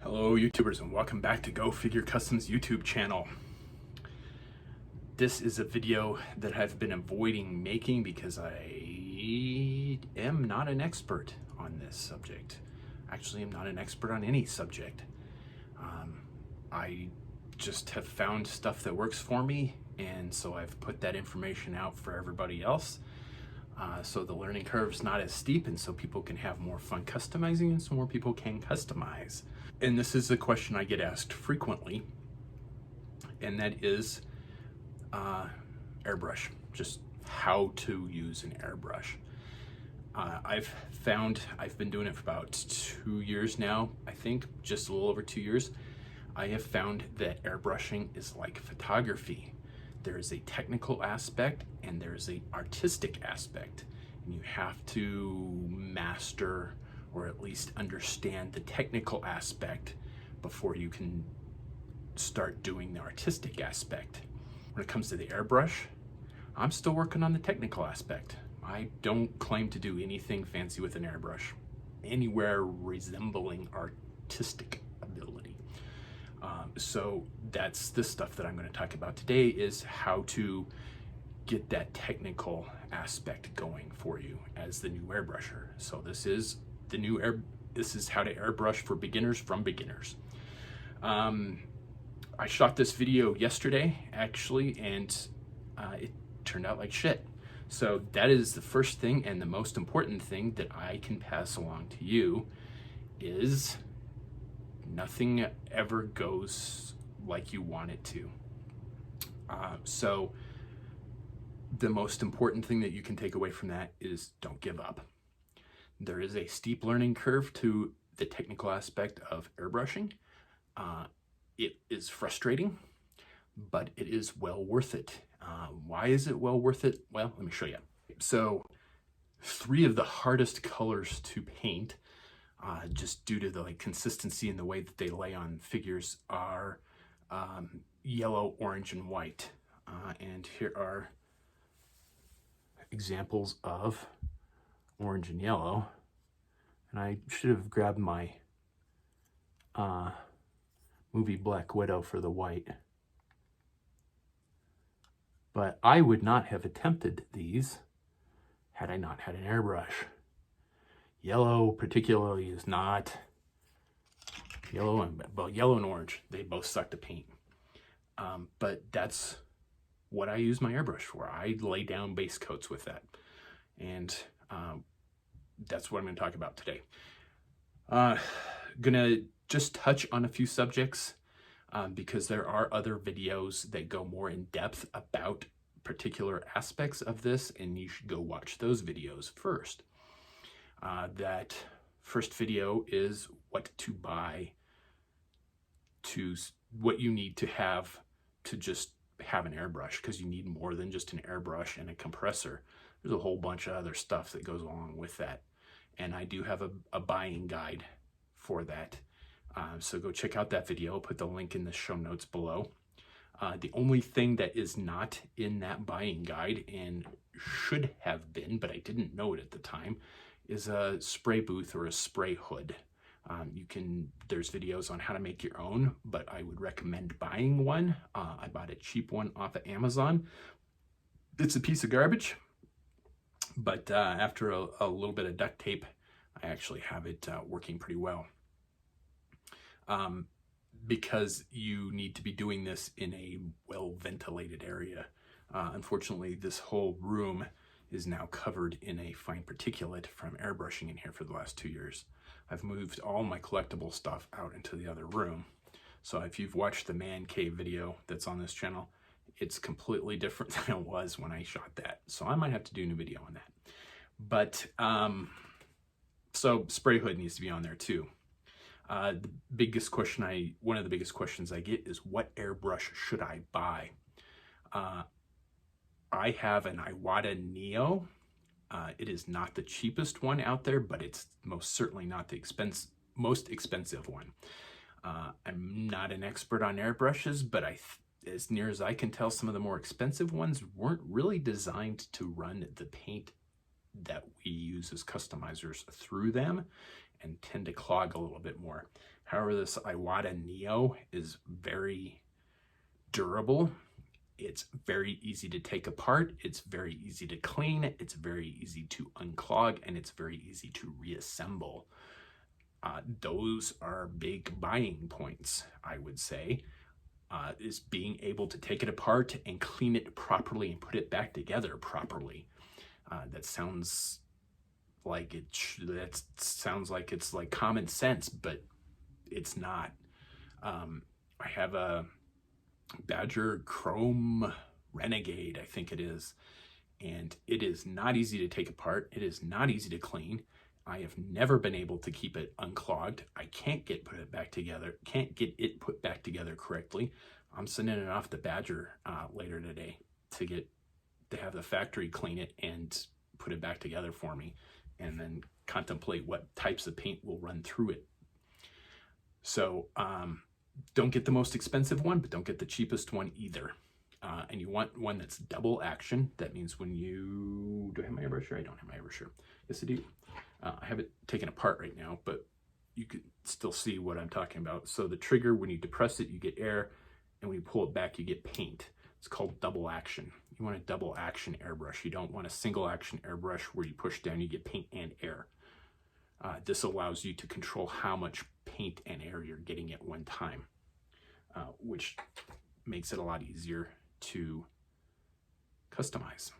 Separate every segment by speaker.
Speaker 1: Hello YouTubers and welcome back to Go Figure Customs YouTube channel. This is a video that I've been avoiding making because I am not an expert on this subject. Actually, I'm not an expert on any subject. I just have found stuff that works for me, and so I've put that information out for everybody else. So the learning curve is not as steep, and so people can have more fun customizing, and so more people can customize. And this is a question I get asked frequently, and that is airbrush, just how to use an airbrush. I've been doing it for about 2 years now, I think, just a little over 2 years. I have found that airbrushing is like photography. There is a technical aspect and there is an artistic aspect. And you have to master or at least understand the technical aspect before you can start doing the artistic aspect. When it comes to the airbrush, I'm still working on the technical aspect. I don't claim to do anything fancy with an airbrush, anywhere resembling artistic ability. So that's the stuff that I'm going to talk about today, is how to get that technical aspect going for you as the new airbrusher. So this is how to airbrush for beginners from beginners. I shot this video yesterday actually, and it turned out like shit. So that is the first thing and the most important thing that I can pass along to you is nothing ever goes like you want it to. So the most important thing that you can take away from that is don't give up. There is a steep learning curve to the technical aspect of airbrushing. It is frustrating, but it is well worth it. Why is it well worth it? Well, let me show you. So 3 of the hardest colors to paint, just due to the consistency and the way that they lay on figures, are yellow, orange, and white. And here are examples of orange and yellow. And I should have grabbed my movie Black Widow for the white. But I would not have attempted these had I not had an airbrush. Yellow particularly is not. Yellow and orange, they both suck to paint. But that's what I use my airbrush for. I lay down base coats with that. And that's what I'm going to talk about today. Gonna just touch on a few subjects because there are other videos that go more in depth about particular aspects of this, and you should go watch those videos first. That first video is what to buy, what you need to have to just have an airbrush, because you need more than just an airbrush and a compressor. There's a whole bunch of other stuff that goes along with that. And I do have a buying guide for that. So go check out that video. I'll put the link in the show notes below. The only thing that is not in that buying guide, and should have been, but I didn't know it at the time, is a spray booth or a spray hood. There's videos on how to make your own, but I would recommend buying one. I bought a cheap one off of Amazon. It's a piece of garbage, but after a little bit of duct tape, I actually have it working pretty well. Because you need to be doing this in a well-ventilated area. Unfortunately, this whole room is now covered in a fine particulate from airbrushing in here for the last 2 years. I've moved all my collectible stuff out into the other room. So if you've watched the man cave video that's on this channel, it's completely different than it was when I shot that. So I might have to do a new video on that. But, so spray hood needs to be on there too. One of the biggest questions I get is, what airbrush should I buy? I have an Iwata Neo. It is not the cheapest one out there, but it's most certainly not the most expensive one. I'm not an expert on airbrushes, but as near as I can tell, some of the more expensive ones weren't really designed to run the paint that we use as customizers through them and tend to clog a little bit more. However, this Iwata Neo is very durable. It's very easy to take apart. It's very easy to clean. It's very easy to unclog, and it's very easy to reassemble. Those are big buying points, I would say, is being able to take it apart and clean it properly and put it back together properly. That sounds like it's like common sense, but it's not. I have a Badger Chrome Renegade, I think it is, and it is not easy to take apart. It is not easy to clean. I have never been able to keep it unclogged. I can't get it put back together correctly. I'm sending it off to Badger later today to have the factory clean it and put it back together for me, and then contemplate what types of paint will run through it. So don't get the most expensive one, but don't get the cheapest one either. And you want one that's double action. That means when you... Do I have my airbrush here? I don't have my airbrush here. Yes, I do. I have it taken apart right now, but you can still see what I'm talking about. So the trigger, when you depress it, you get air, and when you pull it back, you get paint. It's called double action. You want a double action airbrush. You don't want a single action airbrush where you push down, you get paint and air. This allows you to control how much paint and air you're getting at one time, which makes it a lot easier to customize.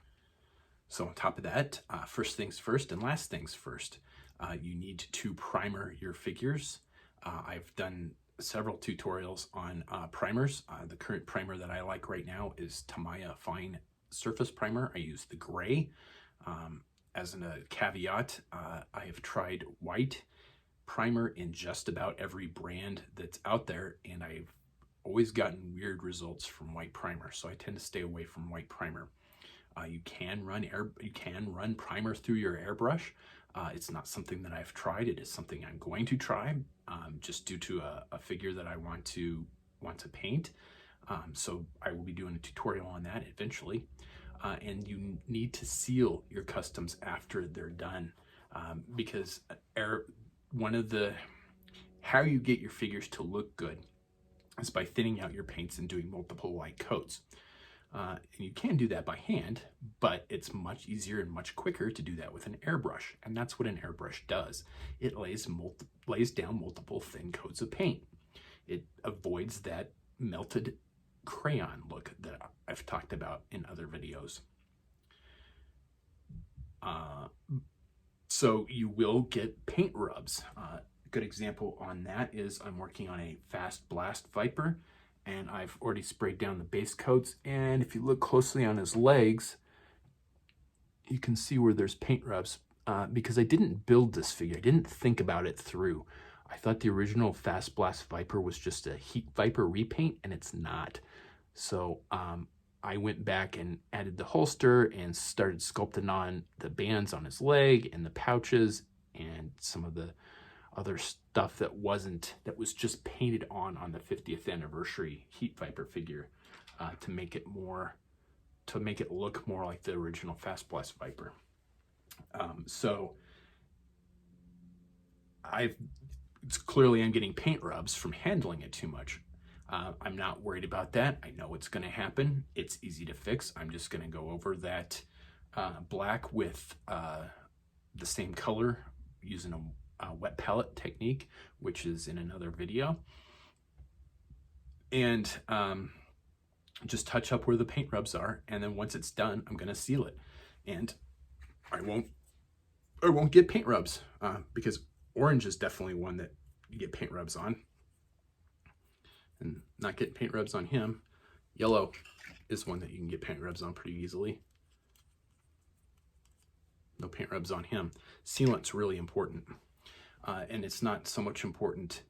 Speaker 1: So on top of that, first things first and last things first, you need to primer your figures. I've done several tutorials on primers. The current primer that I like right now is Tamiya Fine Surface Primer. I use the gray. As a caveat, I have tried white primer in just about every brand that's out there, and I've always gotten weird results from white primer, so I tend to stay away from white primer. You can run primer through your airbrush. It's not something that I've tried. It is something I'm going to try, just due to a figure that I want to paint. So I will be doing a tutorial on that eventually. And you need to seal your customs after they're done, because how you get your figures to look good is by thinning out your paints and doing multiple light coats. And you can do that by hand, but it's much easier and much quicker to do that with an airbrush. And that's what an airbrush does. It lays down multiple thin coats of paint. It avoids that melted crayon look that I've talked about in other videos. So you will get paint rubs. Good example on that is I'm working on a Fast Blast Viper, and I've already sprayed down the base coats, and if you look closely on his legs, you can see where there's paint rubs, because I didn't build this figure. I didn't think about it through. I thought the original Fast Blast Viper was just a Heat Viper repaint, and it's not. So I went back and added the holster and started sculpting on the bands on his leg and the pouches and some of the other stuff that was just painted on the 50th anniversary Heat Viper figure, to make it look more like the original Fast Blast Viper. So it's clearly I'm getting paint rubs from handling it too much. I'm not worried about that. I know it's going to happen. It's easy to fix. I'm just going to go over that black with the same color using a wet palette technique, which is in another video, and just touch up where the paint rubs are, and then once it's done, I'm going to seal it, and I won't get paint rubs, because orange is definitely one that you get paint rubs on, and not getting paint rubs on him. Yellow is one that you can get paint rubs on pretty easily. No paint rubs on him. Sealant's really important. And it's not so much important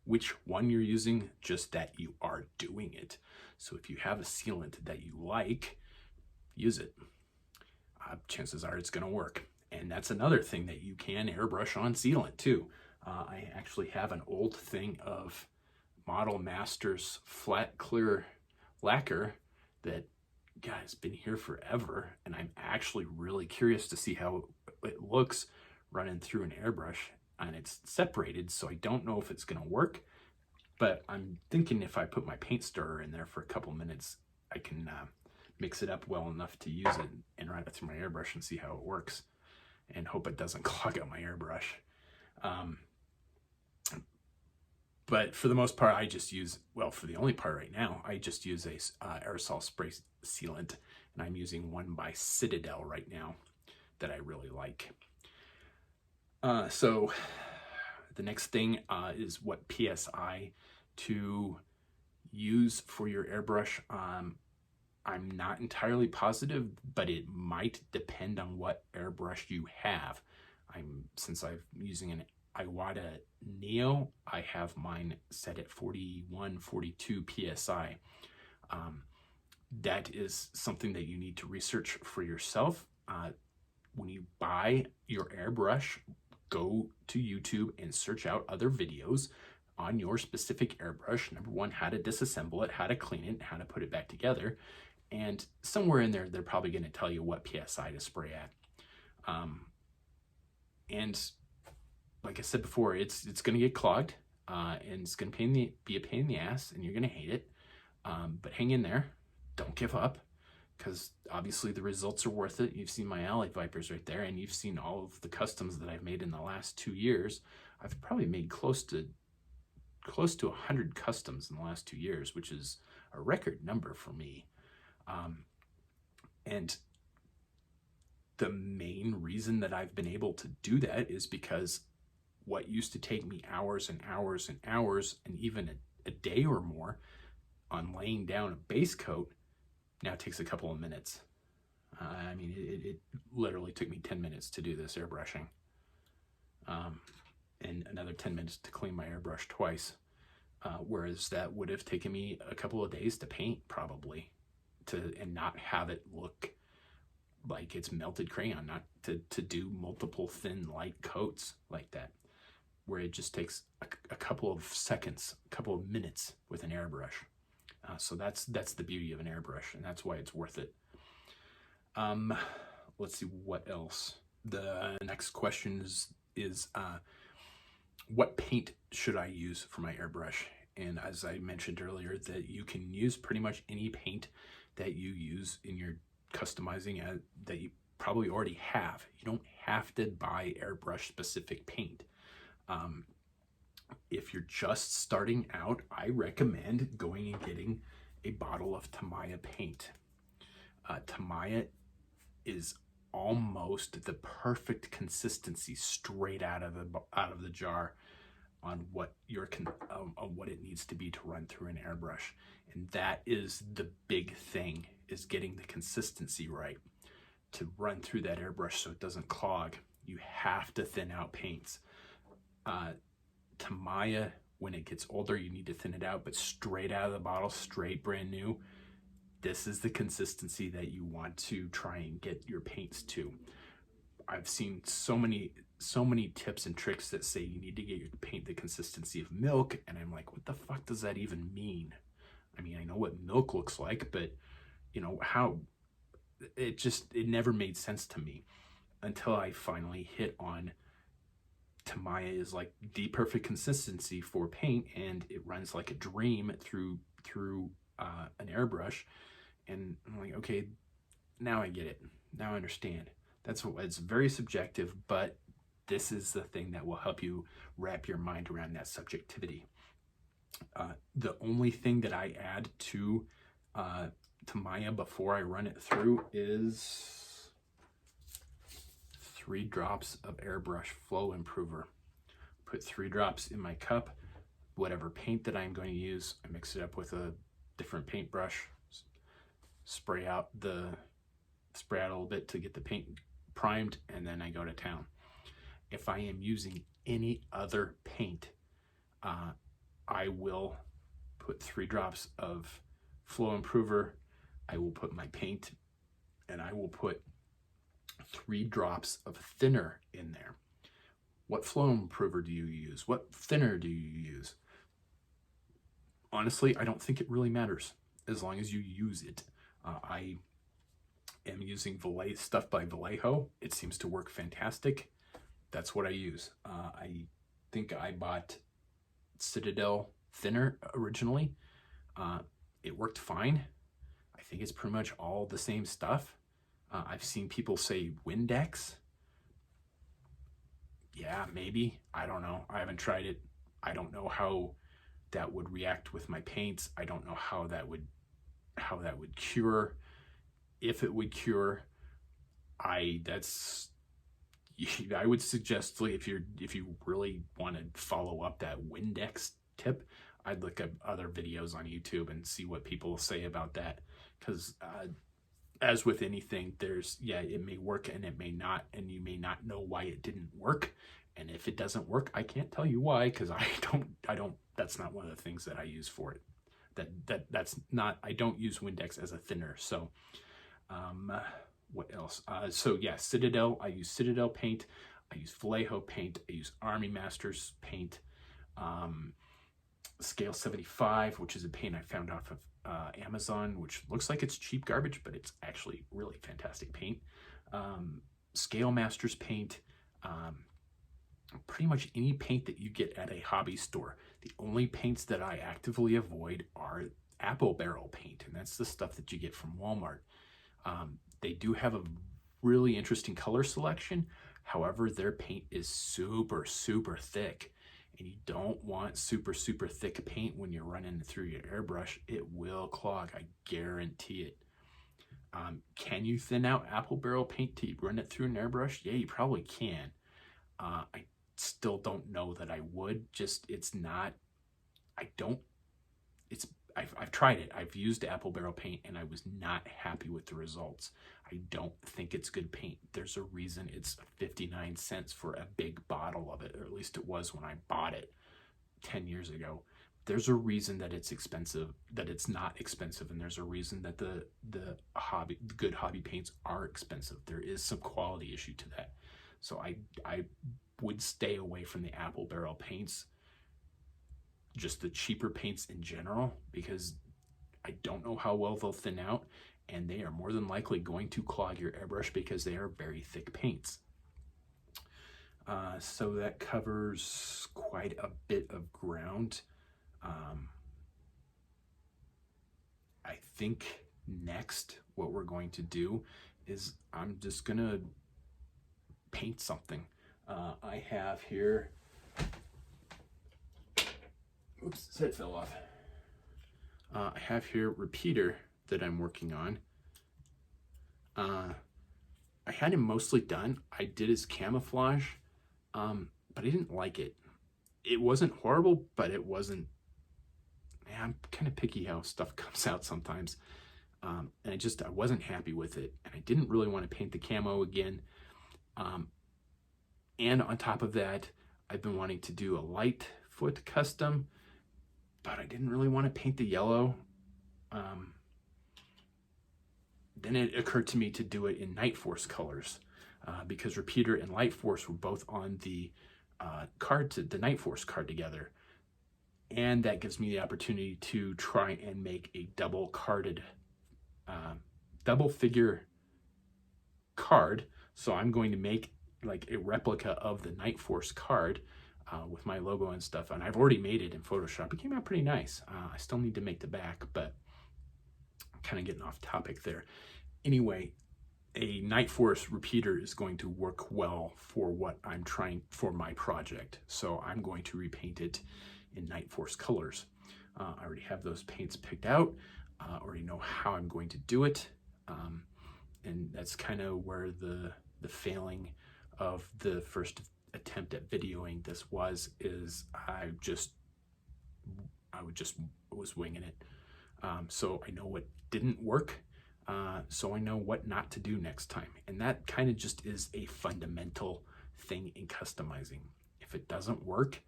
Speaker 1: which one you're using, just that you are doing it. So if you have a sealant that you like, use it. Chances are it's going to work. And that's another thing that you can airbrush on sealant too. I actually have an old thing of Model Masters flat clear lacquer that God, it's been here forever, and I'm actually really curious to see how it looks running through an airbrush, and it's separated, so I don't know if it's gonna work, but I'm thinking if I put my paint stirrer in there for a couple minutes, I can mix it up well enough to use it and run it through my airbrush and see how it works, and hope it doesn't clog up my airbrush. But for the most part, I just use, well, for the only part right now, I just use a aerosol spray sealant, and I'm using one by Citadel right now that I really like. So the next thing is what PSI to use for your airbrush. I'm not entirely positive, but it might depend on what airbrush you have. Since I'm using an Iwata Neo, I have mine set at 41, 42 PSI. That is something that you need to research for yourself. When you buy your airbrush, go to YouTube and search out other videos on your specific airbrush. Number one, how to disassemble it, how to clean it, how to put it back together. And somewhere in there, they're probably going to tell you what PSI to spray at. And like I said before, it's going to get clogged, and it's going to be a pain in the ass, and you're going to hate it. But hang in there. Don't give up, because obviously the results are worth it. You've seen my Alley Vipers right there, and you've seen all of the customs that I've made in the last 2 years. I've probably made close to 100 customs in the last 2 years, which is a record number for me. And the main reason that I've been able to do that is because what used to take me hours and hours and hours, and even a day or more on laying down a base coat, now takes a couple of minutes. I mean, it literally took me 10 minutes to do this airbrushing, and another 10 minutes to clean my airbrush twice. Whereas that would have taken me a couple of days to paint, probably, and not have it look like it's melted crayon, not to do multiple thin light coats like that, where it just takes a couple of seconds, a couple of minutes with an airbrush. So that's the beauty of an airbrush, and that's why it's worth it. Let's see what else. The next question is what paint should I use for my airbrush? And as I mentioned earlier, that you can use pretty much any paint that you use in your customizing that you probably already have. You don't have to buy airbrush specific paint. If you're just starting out, I recommend going and getting a bottle of Tamiya paint. Tamiya is almost the perfect consistency straight out of the jar on what what it needs to be to run through an airbrush. And that is the big thing, is getting the consistency right to run through that airbrush so it doesn't clog. You have to thin out paints. Tamiya, when it gets older, you need to thin it out, but straight out of the bottle, straight brand new, this is the consistency that you want to try and get your paints to. I've seen so many tips and tricks that say you need to get your paint the consistency of milk, and I'm like, what the fuck does that even mean? I mean, I know what milk looks like, but you know, how it never made sense to me until I finally hit on Tamiya is like the perfect consistency for paint, and it runs like a dream through an airbrush. And I'm like, okay, now I get it. Now I understand. It's very subjective, but this is the thing that will help you wrap your mind around that subjectivity. The only thing that I add to Tamiya before I run it through is 3 drops of Airbrush Flow Improver. Put 3 drops in my cup. Whatever paint that I'm going to use, I mix it up with a different paintbrush, spray out a little bit to get the paint primed, and then I go to town. If I am using any other paint, I will put 3 drops of Flow Improver. I will put my paint, and I will put 3 drops of thinner in there. What Flow Improver do you use? What thinner do you use? Honestly, I don't think it really matters as long as you use it. I am using stuff by Vallejo. It seems to work fantastic. That's what I use. I think I bought Citadel thinner originally. It worked fine. I think it's pretty much all the same stuff. I've seen people say Windex. Yeah, maybe. I don't know. I haven't tried it. I don't know how that would react with my paints. I don't know how that would cure. If it would cure, I would suggest, like, if you really want to follow up that Windex tip, I'd look at other videos on YouTube and see what people say about that. Because as with anything, it may work and it may not, and you may not know why it didn't work. And if it doesn't work, I can't tell you why, because I don't. That's not one of the things that I use for it. That's not. I don't use Windex as a thinner. So, what else? So yeah, Citadel. I use Citadel paint. I use Vallejo paint. I use Army Masters paint. Scale 75, which is a paint I found off of Amazon, which looks like it's cheap garbage, but it's actually really fantastic paint. Scale Masters paint. Pretty much any paint that you get at a hobby store. The only paints that I actively avoid are apple barrel paint, and that's the stuff that you get from Walmart. They do have a really interesting color selection. However, their paint is super, super thick, and you don't want super, super thick paint when you're running through your airbrush. It will clog, I guarantee it. Can you thin out apple barrel paint to run it through an airbrush? Yeah, you probably can. I still don't know that I would. I've tried it. I've used apple barrel paint and I was not happy with the results. I don't think it's good paint. There's a reason it's 59 cents for a big bottle of it, or at least it was when I bought it 10 years ago. There's a reason that it's expensive, that it's not expensive, and there's a reason that the good hobby paints are expensive. There is some quality issue to that. So I would stay away from the apple barrel paints, just the cheaper paints in general, because I don't know how well they'll thin out, and they are more than likely going to clog your airbrush because they are very thick paints. So that covers quite a bit of ground. I think next what we're going to do is I'm just gonna paint something. I have here, oops, his head fell off. I have here Repeater that I'm working on. I had him mostly done. I did his camouflage, but I didn't like it. It wasn't horrible, but it wasn't, man, I'm kind of picky how stuff comes out sometimes. And I wasn't happy with it. And I didn't really want to paint the camo again. And on top of that, I've been wanting to do a Lightfoot custom, but I didn't really want to paint the yellow. Then it occurred to me to do it in Night Force colors, because Repeater and Light Force were both on the the Night Force card together. And that gives me the opportunity to try and make a double figure card. So I'm going to make like a replica of the Night Force card with my logo and stuff. And I've already made it in Photoshop. It came out pretty nice. I still need to make the back, but I'm kind of getting off topic there. Anyway, a Night Force Repeater is going to work well for what I'm trying for my project. So I'm going to repaint it in Night Force colors. I already have those paints picked out. I already know how I'm going to do it. And that's kind of where the failing of the first attempt at videoing this is I was winging it. So I know what didn't work. So I know what not to do next time. And that kind of just is a fundamental thing in customizing. If it doesn't work,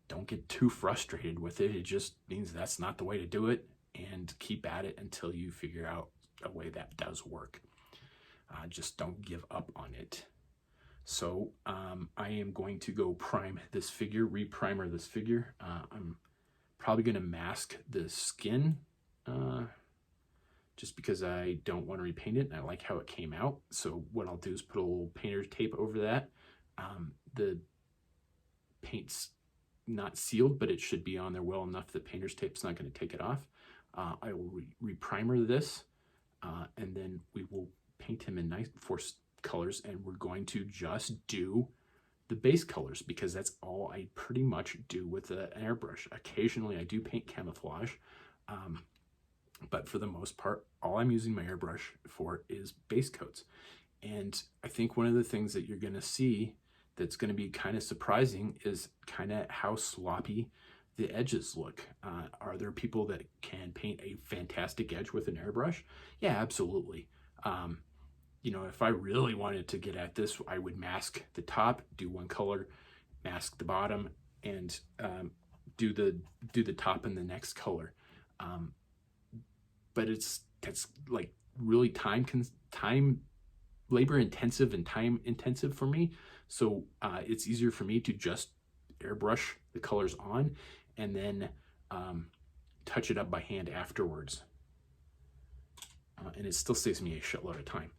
Speaker 1: don't get too frustrated with it. It just means that's not the way to do it, and keep at it until you figure out a way that does work. Just don't give up on it. So I am going to go prime this figure, reprimer this figure. I'm probably going to mask the skin just because I don't want to repaint it and I like how it came out. So what I'll do is put a little painter's tape over that. The paint's not sealed, but it should be on there well enough that painter's tape's not going to take it off. I will re-primer this, and then we will paint him in nice force colors, and we're going to just do the base colors because that's all I pretty much do with an airbrush. Occasionally I do paint camouflage, but for the most part, all I'm using my airbrush for is base coats. And I think one of the things that you're going to see that's going to be kind of surprising is kind of how sloppy the edges look. Are there people that can paint a fantastic edge with an airbrush? Yeah, absolutely. You know, if I really wanted to get at this, I would mask the top, do one color, mask the bottom, and do the top in the next color. But that's like really time labor intensive and time intensive for me. So it's easier for me to just airbrush the colors on and then touch it up by hand afterwards. And it still saves me a shitload of time.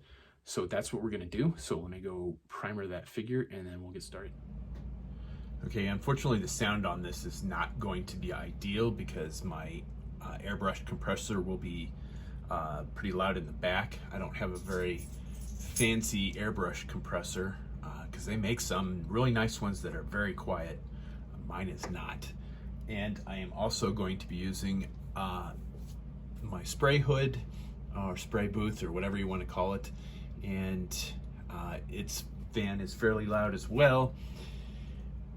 Speaker 1: So that's what we're gonna do. So let me go primer that figure and then we'll get started. Okay, unfortunately the sound on this is not going to be ideal because my airbrush compressor will be pretty loud in the back. I don't have a very fancy airbrush compressor because they make some really nice ones that are very quiet. Mine is not. And I am also going to be using my spray hood or spray booth or whatever you want to call it, and its fan is fairly loud as well.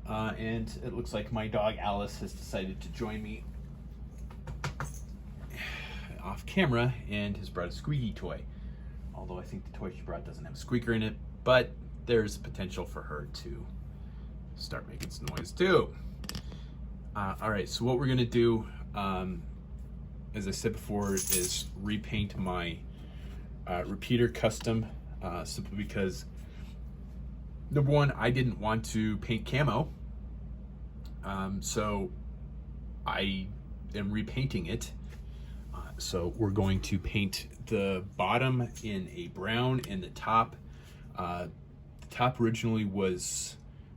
Speaker 1: And it looks like my dog Alice has decided to join me off camera and has brought a squeaky toy. Although I think the toy she brought doesn't have a squeaker in it, but there's potential for her to start making some noise too. All right, so what we're gonna do, as I said before, is repaint my repeater custom, simply because, number one, I didn't want to paint camo, so I am repainting it. So we're going to paint the bottom in a brown and the top originally was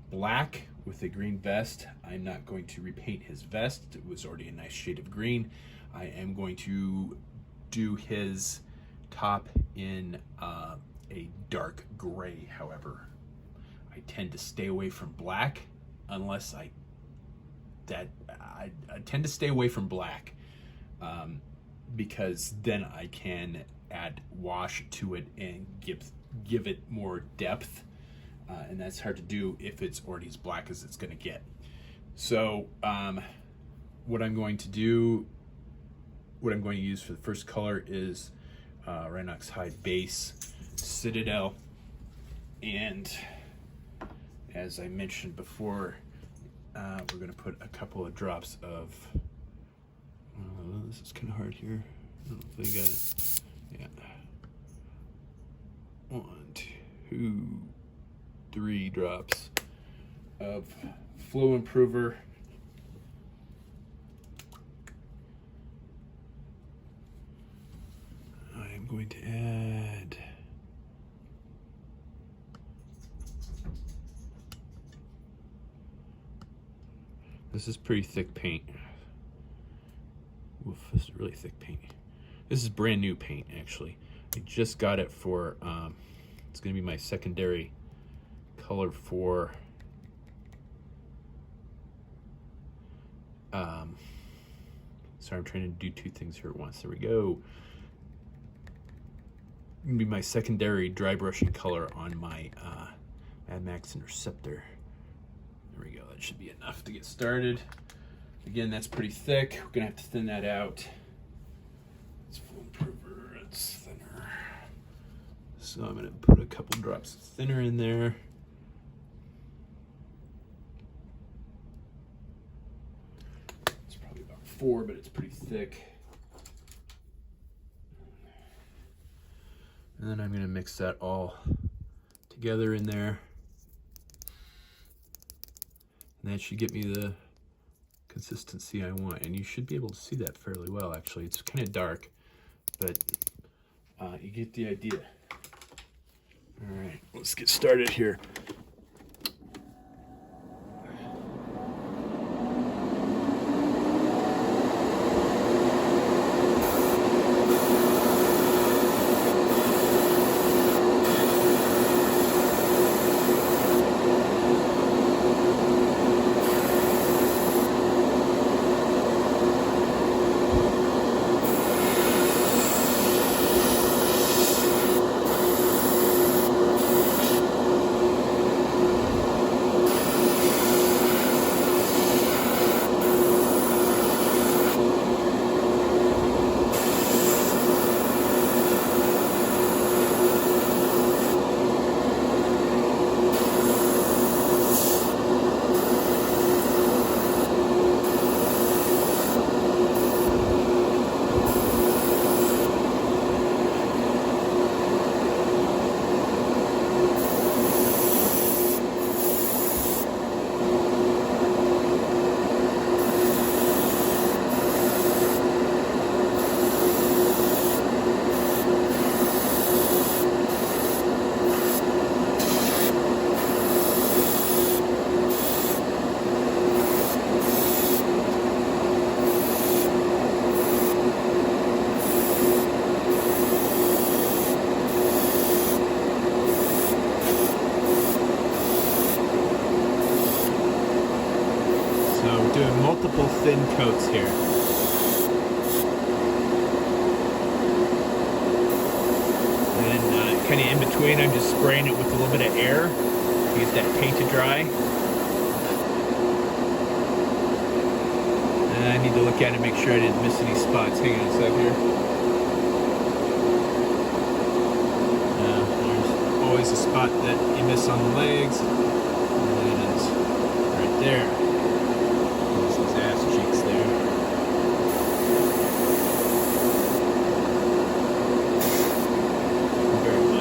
Speaker 1: black with a green vest. I'm not going to repaint his vest. It was already a nice shade of green. I am going to do his top in a dark gray. However, I tend to stay away from black unless I tend to stay away from black because then I can add wash to it and give it more depth, and that's hard to do if it's already as black as it's going to get. So what I'm going to use for the first color is Rhinox Hide Base Citadel, and as I mentioned before, we're going to put a couple of drops of this is kind of hard here. I don't know if they got it. Yeah. 1, 2, 3 drops of Flow Improver. I am going to add this is pretty thick paint. Oof, this is really thick paint. This is brand new paint, actually. I just got it for, it's gonna be my secondary color for, sorry, I'm trying to do 2 things here at once. There we go. Gonna be my secondary dry brushing color on my Mad Max Interceptor. There we go, that should be enough to get started. Again, that's pretty thick. We're gonna have to thin that out. It's Flow Improver, it's thinner. So I'm gonna put a couple drops of thinner in there. It's probably about 4, but it's pretty thick. And then I'm gonna mix that all together in there. And that should get me the consistency I want, and you should be able to see that fairly well. Actually, it's kind of dark, but you get the idea. All right, let's get started here. Doing multiple thin coats here. And kind of in between, I'm just spraying it with a little bit of air to get that paint to dry. And I need to look at it and make sure I didn't miss any spots. Hang on a sec here. There's always a spot that you miss on the legs. And it is right there. Ass cheeks there.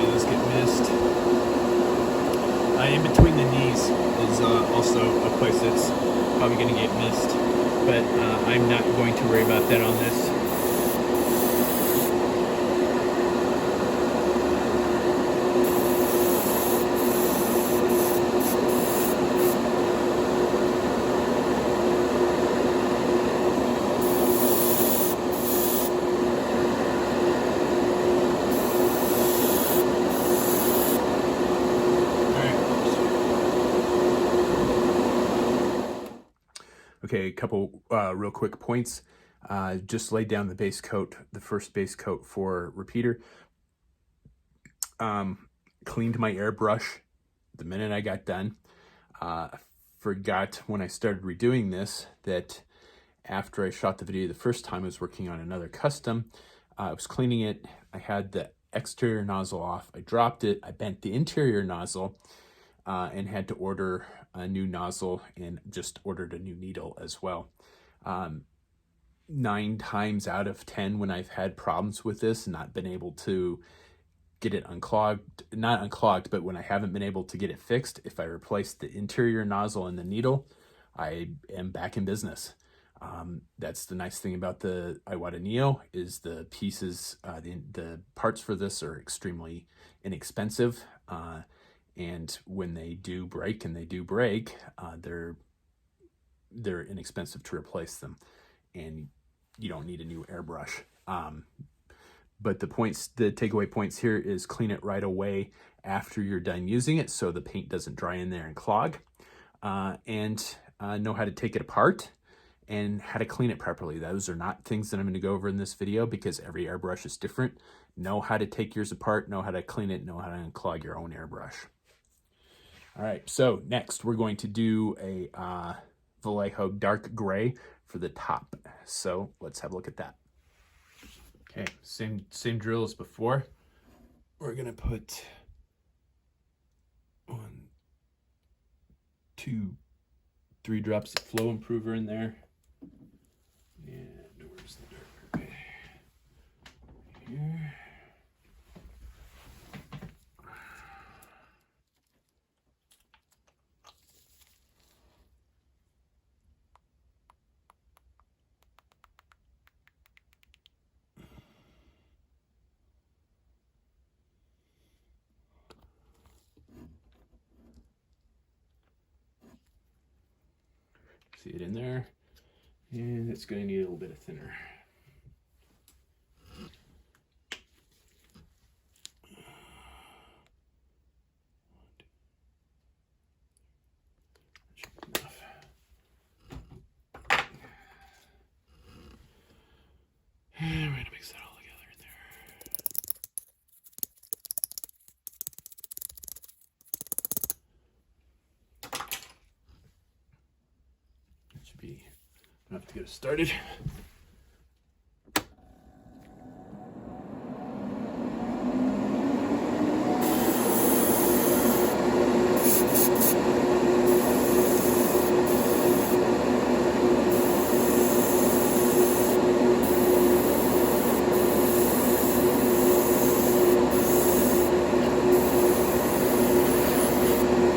Speaker 1: Those get missed. In between the knees is also a place that's probably going to get missed, but I'm not going to worry about that on this. Okay, a couple real quick points. Just laid down the base coat, the first base coat for Repeater. Cleaned my airbrush the minute I got done. Forgot when I started redoing this that after I shot the video the first time, I was working on another custom. I was cleaning it. I had the exterior nozzle off. I dropped it. I bent the interior nozzle and had to order a new nozzle and just ordered a new needle as well. 9 times out of 10 when I've had problems with this and not been able to get it not unclogged, but when I haven't been able to get it fixed, if I replace the interior nozzle and the needle, I am back in business. That's the nice thing about the Iwata Neo is the pieces, the parts for this are extremely inexpensive. And when they do break, and they do break, they're inexpensive to replace them, and you don't need a new airbrush. But the takeaway points here is clean it right away after you're done using it, so the paint doesn't dry in there and clog, and know how to take it apart and how to clean it properly. Those are not things that I'm going to go over in this video because every airbrush is different. Know how to take yours apart, know how to clean it, know how to unclog your own airbrush. All right, so next we're going to do a Vallejo dark gray for the top. So let's have a look at that. Okay, same drill as before. We're gonna put 1, 2, 3 drops of flow improver in there. And where's the dark gray? Here. See it in there? And it's going to need a little bit of thinner. And we're going to mix that all together in there. That should be enough to get us started.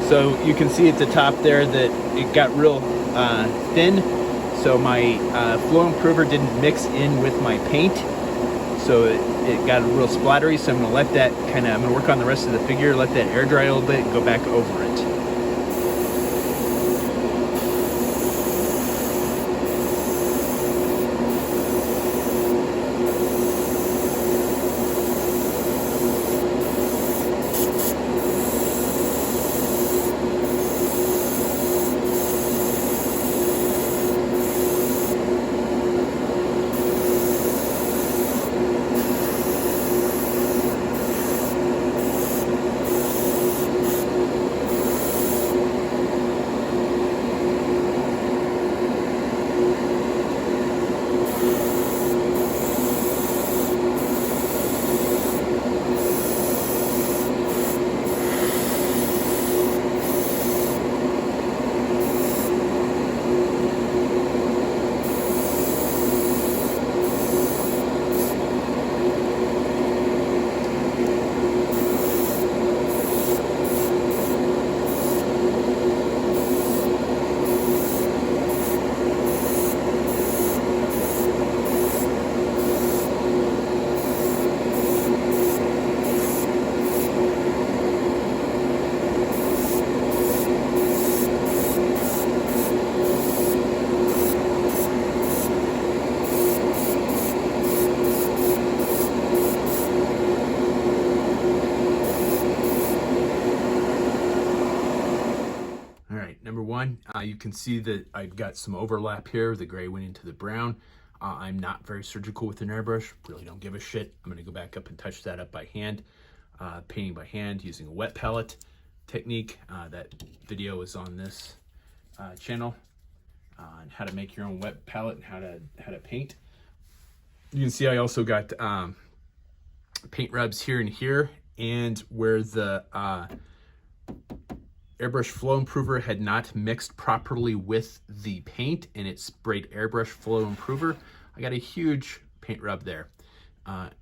Speaker 1: So you can see at the top there that it got real thin. So my flow improver didn't mix in with my paint. So it got real splattery. So I'm gonna let that I'm gonna work on the rest of the figure, let that air dry a little bit and go back over it. Number one, you can see that I've got some overlap here. The gray went into the brown. I'm not very surgical with an airbrush, really don't give a shit. I'm gonna go back up and touch that up by hand, painting by hand using a wet palette technique. That video is on this channel on how to make your own wet palette and how to paint. You can see I also got paint rubs here and here, and where the airbrush flow improver had not mixed properly with the paint and it sprayed airbrush flow improver, I got a huge paint rub there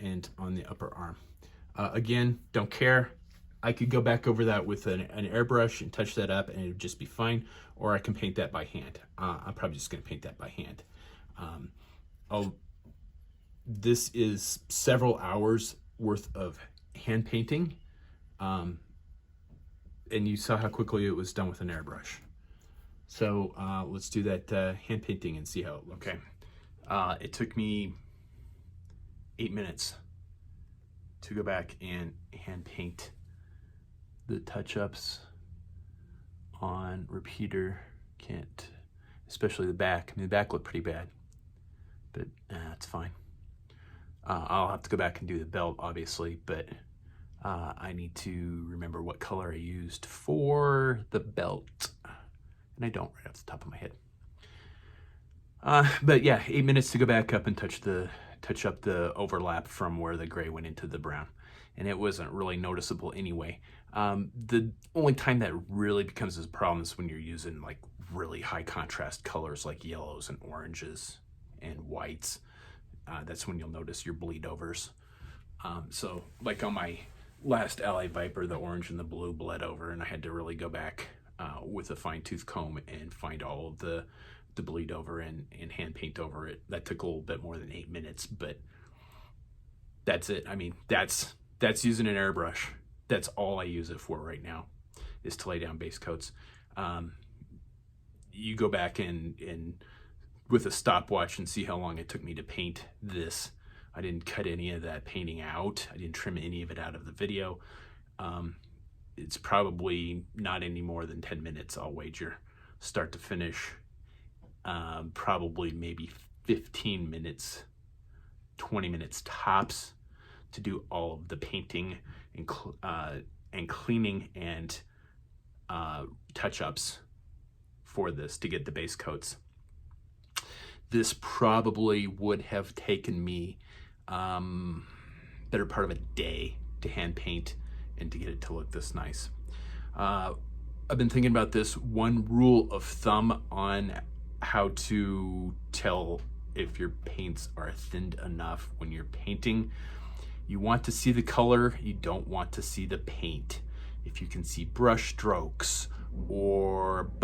Speaker 1: and on the upper arm. Again, don't care. I could go back over that with an airbrush and touch that up and it would just be fine, or I can paint that by hand. I'm probably just gonna paint that by hand. This is several hours worth of hand painting. And you saw how quickly it was done with an airbrush. So let's do that hand painting and see how it looks. Okay, it took me 8 minutes to go back and hand paint the touch-ups on repeater. Can't, especially the back. I mean, the back looked pretty bad, but it's fine. I'll have to go back and do the belt, obviously, but I need to remember what color I used for the belt, and I don't right off the top of my head. But yeah, 8 minutes to go back up and touch up the overlap from where the gray went into the brown, and it wasn't really noticeable anyway. The only time that really becomes a problem is when you're using like really high contrast colors like yellows and oranges and whites. That's when you'll notice your bleed overs. So like on my last Ally Viper, the orange and the blue bled over, and I had to really go back with a fine-tooth comb and find all of the bleed over and hand paint over it. That took a little bit more than 8 minutes, but that's it. I mean, that's using an airbrush. That's all I use it for right now, is to lay down base coats. you go back and with a stopwatch and see how long it took me to paint this. I didn't cut any of that painting out. I didn't trim any of it out of the video. It's probably not any more than 10 minutes, I'll wager, start to finish. Probably maybe 15 minutes, 20 minutes tops to do all of the painting and cleaning and touch-ups for this to get the base coats. This probably would have taken me better part of a day to hand paint and to get it to look this nice. I've been thinking about this. One rule of thumb on how to tell if your paints are thinned enough when you're painting: you want to see the color, you don't want to see the paint. If you can see brush strokes or